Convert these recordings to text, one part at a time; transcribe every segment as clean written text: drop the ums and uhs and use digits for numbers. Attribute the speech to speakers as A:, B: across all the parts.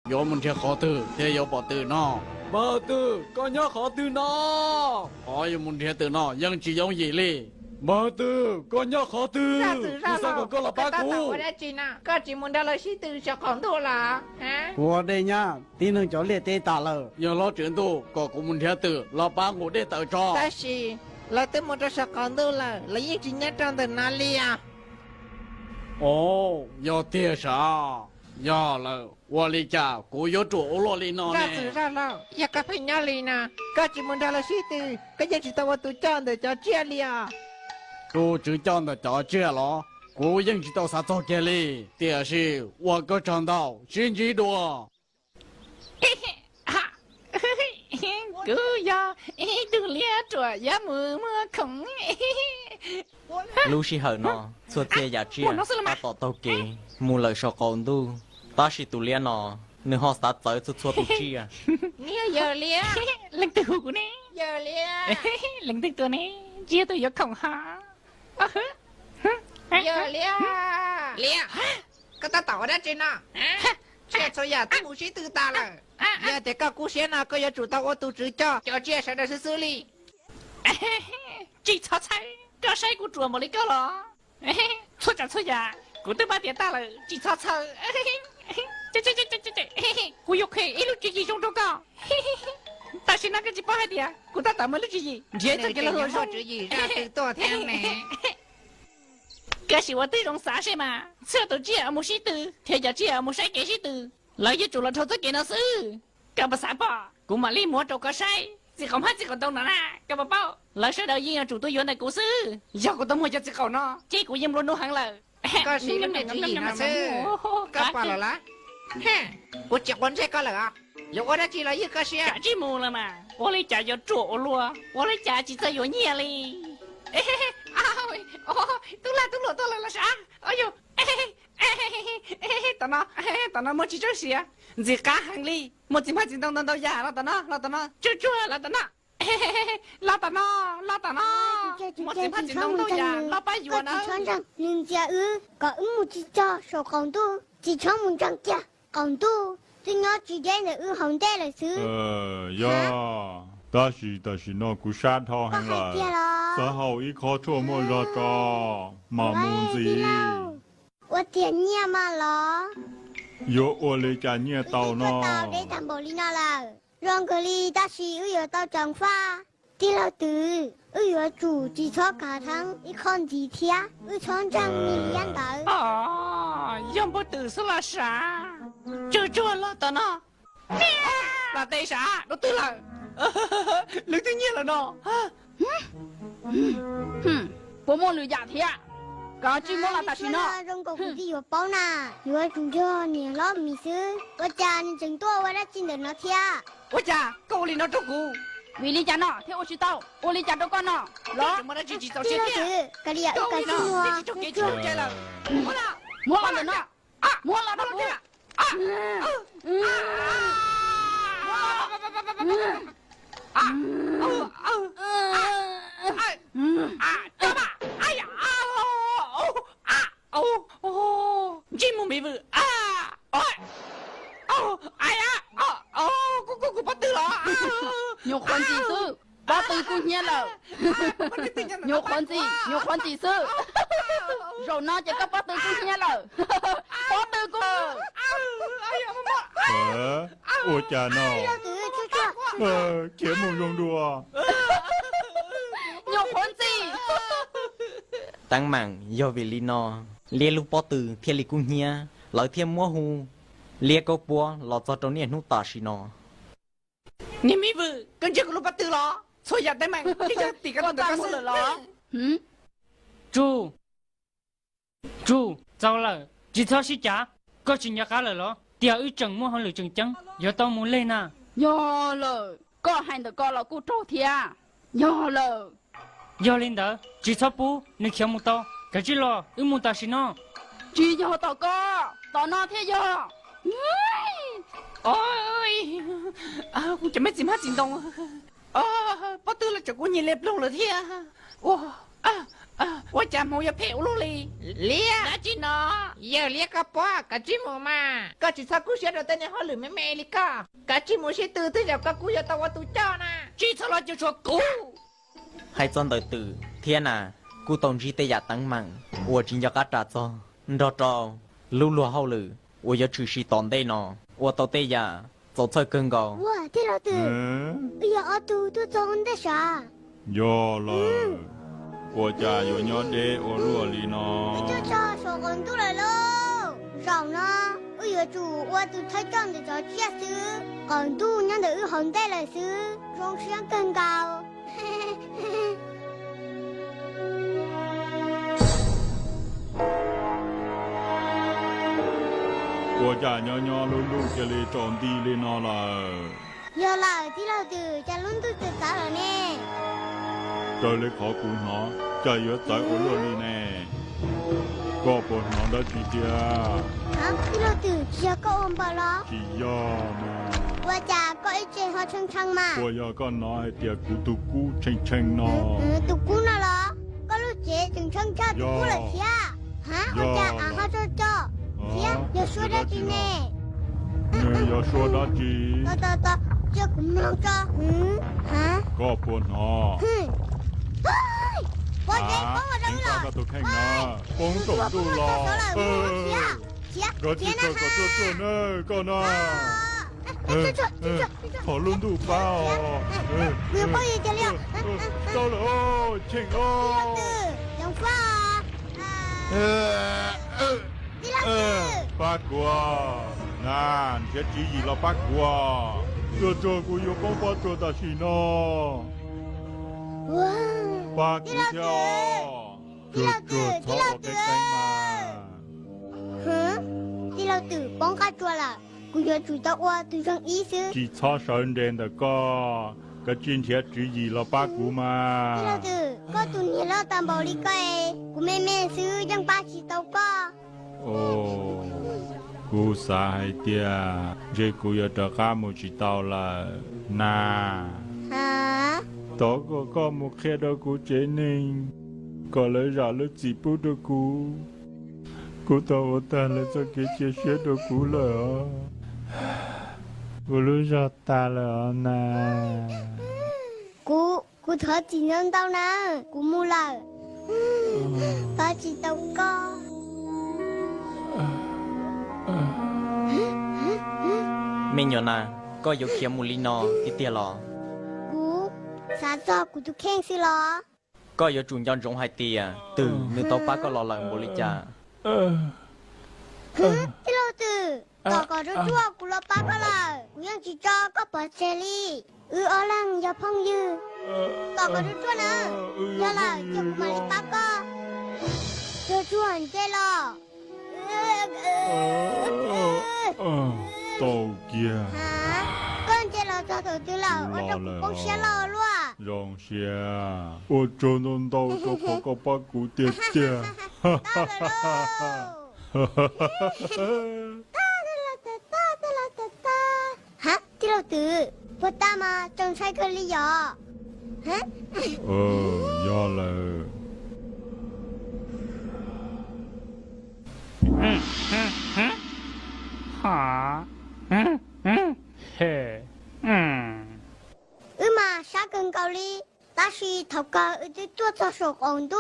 A: 有门天好tử天有保tử nó bảo tử có nhớ khó tử nó có有门天tử nóยังchỉ用gì li bảo tử có nhớ khó tử
B: ra
A: sao có là ba cú
B: 我在记呢，个只门的了是都小空多了啊。
C: 我的呀，你能叫你得打了。
A: ยังล้อเจือนตู้ก็กูมันเทียtửล้อป้ากูได้เต่าจอ
B: 但是了都没得小空多了，了一今年长在哪里呀？
A: 哦要爹啥要了我的家กู有住欧罗里呢
B: ra了，也个朋友里呢，个只门的了是都，个也知道我都长的叫这里啊。
A: 都只讲的到这了กูยัง知道啥做给哩但是我个长到心机多
B: 嘿嘿哈，嘿嘿，กู要ดูแลตัวอย่ามือของ
D: ลูชิเหนอส่วนเจียเจียตาต่อเตาเกมูเลยชอกอนดูตาชิตุเลียนอเนื้อหอสตาร์เจอสุดตุจีอ่ะ
B: เนี่ยเยอะเลยเล็งตัวกูนี่เยอะเลยเล็งตัวนี้เจียตัวอยากของหาเยอะเลยเลี้ยก็ตาต่อได้จริงนะเชื่อตัวอย่าตัวมูชิตื่นตาเลยอย่าแต่ก็กูเสียนะก็อย่าจุดตาว่าตัวจืดจ่อจะเจียใส่ได้ซื่อๆเลยจีช้าใช่ก็ใช้กูจั่วหมดเลยก็หรอ错呀กูต้องมาเดี๋ยวตาเลยจีช้าเจ๊กูยกให้ไอ้ลูกจีจงก็但是那个就不好的，กู打打没了主意，接着给了我说主意，让这多天呢。可是我对容啥事嘛？这都这没事的，天家这没晒给事的，来一做了头子给那事，干不啥吧？กูมาลีมัวโจก็ใช่สิเขามาสิเขาตรงนั้นนะกับเป้าแล้วเชื่อเรายิงจู่ตัวย้อนในกูซื้อยากกูต้องมัวจะสิเขาเนาะเจ๊กูยังรู้นู่นหังเลยก็สิมันเป็นจีนะซื้อก็ปล่อยละฮะกูจะคนใช่ก็เหรอ有我的记了一个是，干这么了嘛？我的家要着落，我的家记着有年嘞。哎嘿嘿，啊喂，哦，都来了啥？哎呦，哎嘿嘿，等那没记这些，你干行哩？没记嘛，等呀，老等那，这了等那。嘿嘿嘿，老等那，没记嘛，等呀，老把药呢。
E: 船长，人家个木只叫小公主，只穿木长家公主。最要只见的红带了是。
F: 呀，但是那古山头很来，最后一颗错没了个马木子。
E: 我点你嘛了。
F: 有我来家你到呢。
E: 到的淡薄里那了，让个里但是有到长发，第二对。有主只错卡汤一看几天，船长你样的。
B: 哦，ยัง不ตื่นสละ啥？这了的呢？那对啥？都对了。冷静你了呢？
G: 不摸绿假天，刚进摸了大水呢。
E: 中国估计有包呢，有主角你老米斯，我家你真多，我来进的那天。
B: 我家够里那中国。
G: 为你家呢，听我去到，我里家都干呢。
B: 老，怎么的自己找些天？
E: 这里有个什么？
B: 就给出来了。
G: 摸了呢，摸了都不。
B: 走吧！哎呀！这么没味啊！哎呀！กู不得了！
G: 有换几次，把对姑娘了。有换几次，肉拿着个把对姑娘了，把对姑。
F: 我家呢？节目用多。
G: 有换几。
D: ตั้งมั่งโยวิลีนอเลียลูกปอตือเทียลิกุเฮียหลายเทียมมัวหูเลียก็ปัวหลอดจอตเนี่ยนุตาชินอ
B: 你没问，跟这个老板对了，错呀，对吗？这个第个大事了。
H: 猪，糟了，这套是假，có chuyện nhà cá rồi đó, tiểu ý chẳng mua hàng lửa chẳng chẳng, giờ tao muốn lên à.
G: Yo了，có hành的có là cô trâu thia, yo了。
H: giờ lên đó, chỉ sao bố, nếu khiêu một tao, cái gì lo, muốn ta xin nó.
G: Chỉ yo tao có, tao nó thế yo.
B: Ôi, cũng chẳng biết gì mà chính động. Bắt tư là chẳng có nhìn lẹp lông là thế. 我家冇有票路哩，那只喏，要列个包，个只冇嘛，个只啥故事都等你好了妹妹哩个，个只冇是từ từ个故事到我都叫呢，只错了就说กู
D: ให้จนđời tử thiên àกูตรงจีเตยตั้งมั่งวัวจินยากาตราจอรอจอลู่ลัวเฮาเลยวัวจะถือชีตอนได้นอวัวโตเตย走错更高
E: 哇，对了对，哎呀，阿杜都装的啥？
F: 有了，我家有鸟的，我落里呢。
E: 这啥说工都来喽？上呢？哎呀，主我都才长得着结实，工都娘的有红带来时，装饰更高。
F: 我家鸟鸟噜噜这里种地里呢了。
E: 有了，地老头，家轮都就咋了呢？
F: 这里考古呢，这月在我落里呢。ก็ปวดหัวได้ทีเดียว
E: ฮะที่เราตื่นเชียก็อมบอลอ
F: ที่ยอมา
E: ว่าจาก็ไอเจฮอช่างมา
F: ปวดยาก็น้อยเตียกูตุกูเชงเชงนอ
E: ตุกูน่ะเหรอก็รู้เจถึงช่างตุกูเลยเชียฮะว่าจากฮอจ่อเชียอย่า说ได้จีเน่
F: อย่า说ได้จี
E: ต่อเจ้ากูไม่รู้จ่อฮะ
F: ก็ปวดหัว
E: ว่าเจ๊ป้องอะไรหรอ
F: ก็ตัวแข็งนะป้องตกดูหรอก็จีก็ตัวเนอก็นะขอลุ้นดูเปล่า
E: เมื่อป้องยังจะเลี้ยง
F: เจ้าเลยเชิงโอ้
E: ยังฟ้า
F: ป้ากลัวนั่นเสียจีอีเราป้ากลัวตัวกูอยู่ป้องป้าตัวตาชีนอ
E: ว้า
F: ป้ากูเที่ยวชอบใกล้ๆมา
E: ฮะที่เราตื่นป้องกันตัวละกูจะจุดตะวันตื่นช่างอีซื้อ
F: ที่ชอบสอนเด่นแต่ก็จินเทียจีอีเราป้ากูมา
E: ที่เราตื่นก็ตุนนี้เราตามบริกรกูแม่ซื้อยังป้าชีเต้าก็
F: โอ้กูสายเตียเจกูอยากจะข้ามจิตเต้าละนา
E: ฮะ
F: ต่อก็มุขแค่ดกูเจนิงก็เลยอยากเลิกจีบดกูต่อแต่เลยจะเกลียดเสียดกูเลยกูรู้จักตาเลยนะ
E: กูเธอจีนเต้านะกูมูละป้าจีเต้าก็
D: เมนยนาก็ยกเขียมูลีนอติเตียหรอ
E: สาจอกูทุกแข่งสิหรอ
D: ก็ยกจุนยอนจงไฮเตียตื่นนึกต่อป้าก็รอหลังบริจา
E: ที่เราตื่นต่อก็ชั่วกูรอป้าก็เลยกูยังจีจอก็เปิดเซรีอลังอย่าพังยืนต่อก็ชั่วนะอย่าละจะกูมาลิป้าก็ชั่วเจรอ
F: โตเกีย
E: ฮะก็เจรอจะถูกตีเราว่าจะกูเชียรอล้วน
F: ยองเชียโอ้จนนดาวก็ป้ากูเตี้ย
E: ฮะที่เราตื่นพอตามาจงใช้เคลียฮะ
F: ยอเลย
H: หาเฮ้
E: มาชาเกินเกาหลี但是头个就做着手工度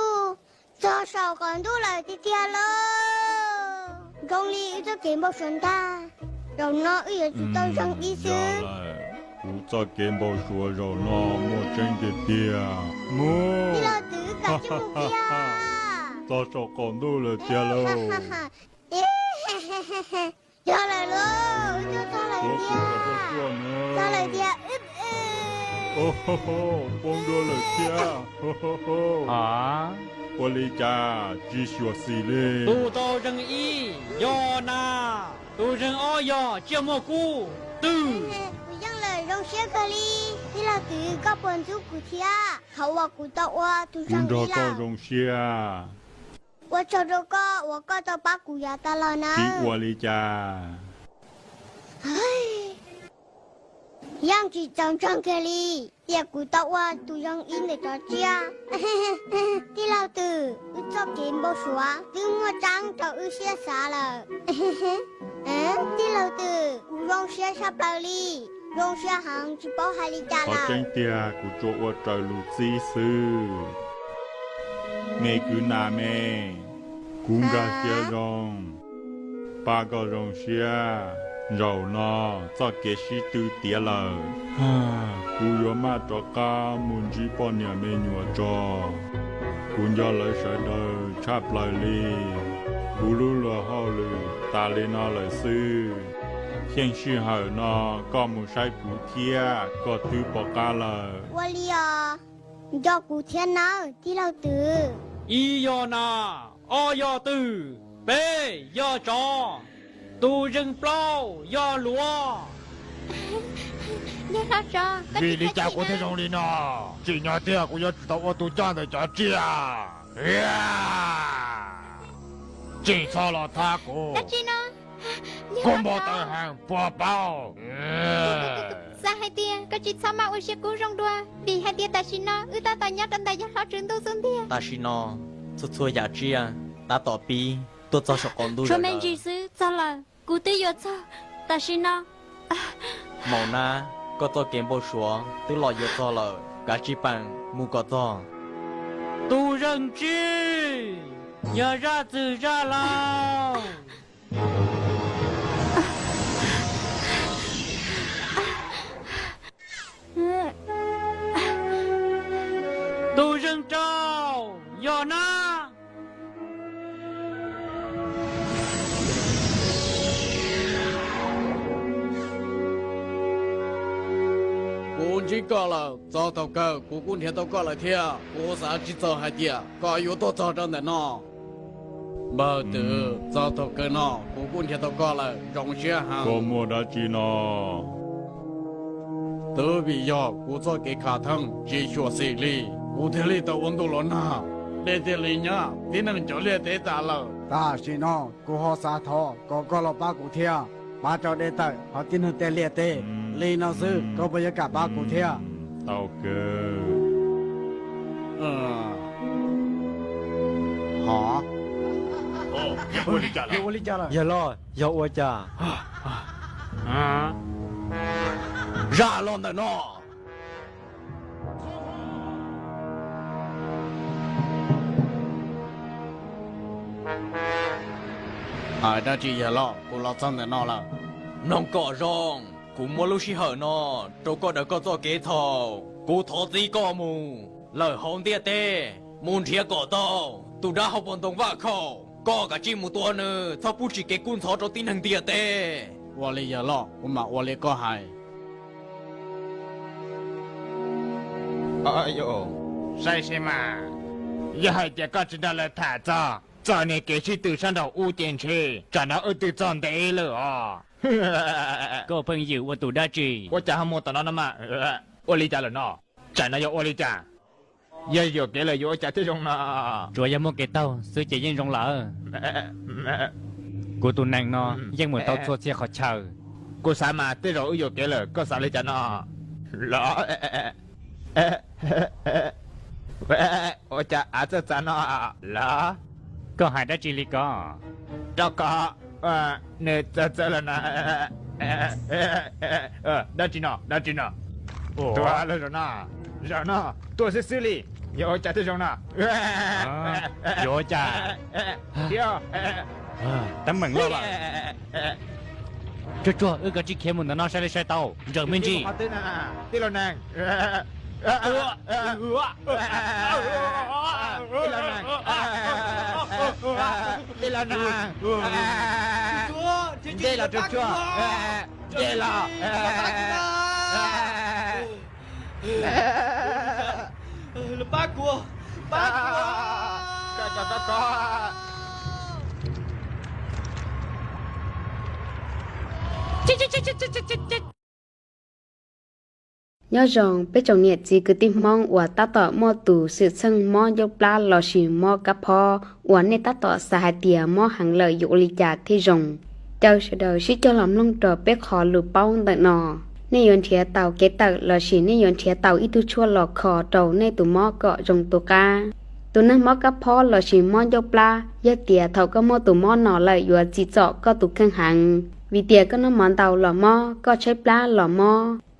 E: 做手工度来的天了中里就给不顺他然后呢也是当上医生
F: 我在给不说然后我真的爹我
E: 你老tử cả chứ một kia
F: 做手工度了爹了
E: 要来了就他来爹他来爹
F: 哦吼吼，帮到了家，
H: 啊！
F: 我哩家只学习嘞。
H: 杜到人一要拿，杜人二要接蘑菇，杜。
E: 我养了用些颗粒，你老弟个本就不贴，好我顾到我杜上你
F: 了。用些啊。
E: 我找着个，我搞到把骨牙打了呢。
F: 我哩家。
E: 哎。ยังจีจังจังเกลีเดี๋ยวกูตอบว่าตูยังอินเดจอเจียที่เราตื่นอุจจาระกินบ่ชัวตึงว่าจังจะอุเสียสาละที่เราตื่นกูลงเสียชับเราลีลงเสียหางจีบ่ให้ลิจา
F: ขอ
E: ละ
F: เจ้งเตียกูโจว่าใจลูกซีซื้อเมกูนาเมกูกาเสียรองปาก็รองเสียเราเนาะจะเกชิตูเตียเลยกูยอมมาตะกามุนจีปอนเนี่ยไม่หนัวจอกูยอเลยใช้เดินชาบเลยลีกูรู้ละเฮาเลยตาเลน่าเลยซื้อเขียนชื่อหาเนาะก็มุใช้กูเทียก็ตื้อปากกาเลย
E: 我哩啊，要古天哪，地老得。
A: อียอนาออยอตือเปยอจอตูรึงเปล่ายอหลัว
E: 你老张，vì
F: lý cha của thế trong lý nó chỉ nhỏ tiếc của yo tao ở tù cha để cho chia chỉ cho là tha của
E: 那只呢？
F: con bỏ tay hàng bỏ bao
E: Sa hai tia, có chỉ sao mà uống cú rong đua, vì hai tia ta xin nó, ta ta nhớ trong tay gió lo trường tu xuân tia.
D: ตาชินอสุดช่วยอยากเจียตาต่อปีตัวเจ้าสกอนดูเลย
E: 说明只是糟了，古队有错，但是呢，
D: หมอนาก็ตัวเกมโบชัวตัวหล่อเยอะตัวเลยกาจีปังมูก็ตัว
A: ตูรึงจีอย่าราจือราลาว ตูรึงเจ้ายอนากูจีก็แล้วจ้าเท่ากันกูกุนเทียนเท่ากันเลยเทียกูสาจีจ้าให้เดียก็อยู่ตัวจ้าจังแต่นอบ่ตื่นจ้าเท่ากันนอกูกุนเทียนเท่ากันเลยรองเสียหาง
F: có mua đã chỉ nó
A: 德比要กู做给卡腾继续势力，古天里的温度了呢，列的里呢，你能就列得大了。
C: ตาสิน้องกูหอสาทอก็รอป้ากูเทียป้าเจ้าได้เตยเขาตินเตเลียเตลีนเอาซื้อก็บรรยากาศป้ากูเทีย
F: tao cơ
C: หอ
F: 哦我理解了
C: เดี๋ยววันนี้จะละ
D: อย่าล่ออย่าอวดจ้า
A: 热浪的呢。那这热浪，กู老真的闹了。
D: น้องก่อร้องกูมัวลูกชิเหอะนอตัวก็เด็กก็ตัวเกทอกูทอจีก็มูเลยห้องเดียเตมูนเทียก่อโตตูด้าเขาบนตรงว่าเขาก็กะจิมูตัวเนอถ้าผู้ชิเกกุนทอโจตีนังเดียเต
A: 我的热浪，我嘛我的个海。
F: 哎呦ใช่ใช่มาอย่าให้เจ้าก็จะได้เลยถ่าจ้าจ้าเนี่ยเกชิตื่นฉันเราอู้เจนเชจ้าน่ะตื่นจอนเดเลยอ่ะ
H: ก็เพิ่งอยู่ว่าตูได้จี
F: 我家还没到那嘛，我理解了喏，真的要我理解，也有给了有家这种啦，
H: จัวยาโมเกเต้าซื้อเจยินรงเหลอกูตูนังเนาะยังเหมือนเต้าตัวเสียขอเชา
F: กูสามารถ这种有给了，ก็สา理解喏，啦，我家阿这咱喏，啦，
H: ก็หายได้จีลิก็
F: 这个你这了呢，那真喏，那真喏，多了人呐，人呐，多是势力。有家这种呢，
H: โยจ้า
F: เดี๋ยว
H: แต่เหมือนว่าจัวก็จีเข้มมันน่าใช้เลยใช้เต้าเจอมินจี
F: ตีเรานางตีเรานางเดี๋ยวเราจัวเดี๋ยวเราป้ากัวป้ากัวก็
I: nhớ rằng bé chồng nhiệt chỉ cứ tìm mong và ta tỏ mò tù sự sân mò dốc la lò xì mò cà phò và nên ta tỏ xà hạt tìa mò hàng lời dụ lì chả thi rồng chờ sẽ đời sĩ cho làm lông trò bé khó lù bao tại nọ ในยนเทียเต่าเกตเตอร์ละสิในยนเทียเต่าอีตุชั่วหลอกคอเต่าในตุหมอก็จงตัวกาตัวนั้นหมอกับพ่อละสิหมอยกปลายกเตียเท่าก็หมอตุหมอหนอเลยอยู่จีเจาะก็ตุข้างหังวิเตียก็น้ำมันเต่าหล่อหมอก็ใช้ปลาหล่อหม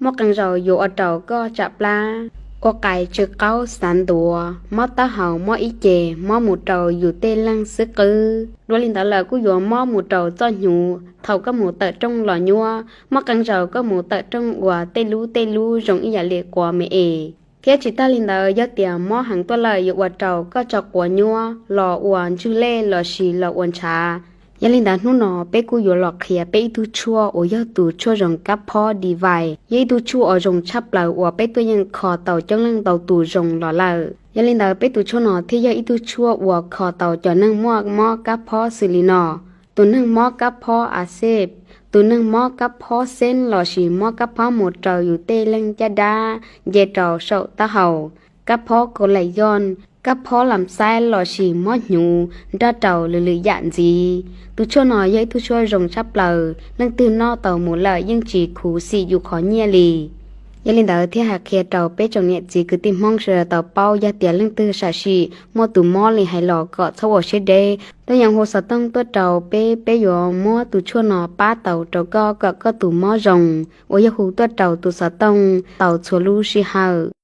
I: อกังเราอยู่อเต่าก็จับปลาก็ไก่เจอเก้าสันตัวหมอตาเห่าหมออีเจหมอหมูเต่าอยู่เต้ลังซึกกือโดยลินตาเลยกูอยู่หมอหมูเต่าจ้อนอยู่เท่าก็หมูเตะจงหล่อยัวหมอกังเราก็หมูเตะจงวัวเตลูจงอีอย่าเลียกว่าเมเอเทียจิตาลินเดอร์ยอดเตียมอหังตัวเลยอยู่วัดเจ้าก็จะกวนยัวหล่ออวนชื่อเล่หล่อชีหล่ออวนชายาลินดาหนูหนอเป้กูอยู่หลอกเคลียเป้ตูชัวโอยอตูชัวจงกับพ่อดีไวยัยตูชัวอจงชับเหล่าอวเป้ตัวยังคอเต่าจังลังเต่าตูจงหล่อเล่ายาลินดาเป้ตูชัวหนอที่ยาอีตูชัวอวคอเต่าจอนั่งมอกมอกับพ่อสิลินอตัวนั่งมอกับพ่ออาเซบตัวนึงมอกับพ่อเส้นหล่อสีมอกับพ่อหมดเจ้าอยู่เตลังจะดาเยเจ้าเสาตาเห่ากับพ่อก็ไหลย้อนกับพ่อลำไส้หล่อสีมอดหูด้าเจ้าหรือหยานจีตัวชั่วหน่อยยัยตัวชั่วรงชับเปล่าลังตื่นนอเต่าหมูเลยยังจีขู่สีอยู่ขอเนียลียาลินดาที่หักเคเต่าเป้จงเนี่ยจีคือติมห้องเสือเต่าเป้ายาเตียลังตื่นสาชีมอตุมอเลยให้หล่อก็ทว่าเชเดตัวยังโหสต้องตัวเต่าเป้ยอมอตัวชั่วหนอป้าเต่าเจ้าก็ตุมอรงโอยาหูตัวเต่าตัวสต้องเต่าชัวลูชีเฮา